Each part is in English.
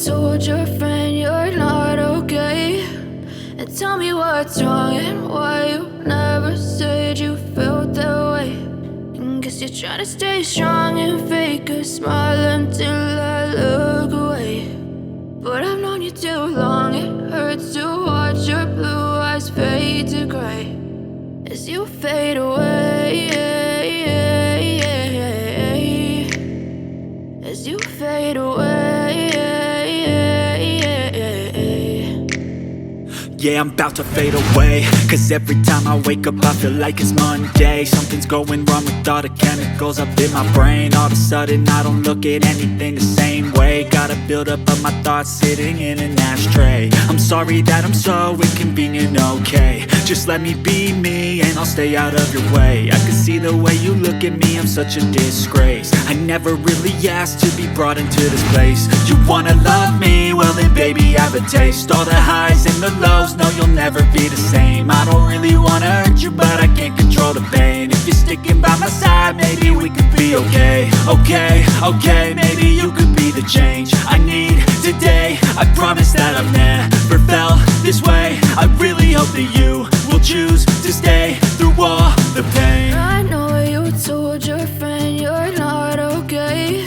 told your friend you're not okay, and tell me what's wrong and why you never said you felt that way. And guess you're trying to stay strong and fake a smile until I look away. But I've known you too long, it hurts to watch your blue eyes fade to gray as you fade away, as you fade away. Yeah, I'm about to fade away, cause every time I wake up I feel like it's Monday. Something's going wrong with all the chemicals up in my brain. All of a sudden I don't look at anything the same way. Got a buildup of my thoughts sitting in an ashtray. I'm sorry that I'm so inconvenient, okay. Just let me be me and I'll stay out of your way. I can see the way you look at me, I'm such a disgrace. I never really asked to be brought into this place. You wanna love me? Well then baby I have a taste. All the highs and the lows, no you'll never be the same. I don't really wanna hurt you but I can't control the pain. If you're sticking by my side maybe we could be okay. Okay, maybe you could be the change I need today. I promise that I've never felt this way. I really hope that you will choose to stay through all the pain. I know you told your friend you're not okay,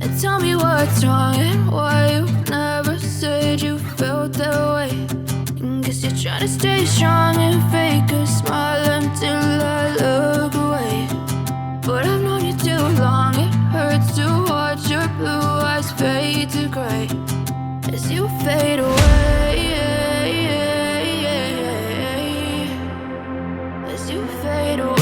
and tell me what's wrong and why you never said you felt that way. And guess you're trying to stay strong and fake a smile until I look away. But I've known you too long, it hurts to watch your blue eyes fade to gray as you fade away, as you fade away.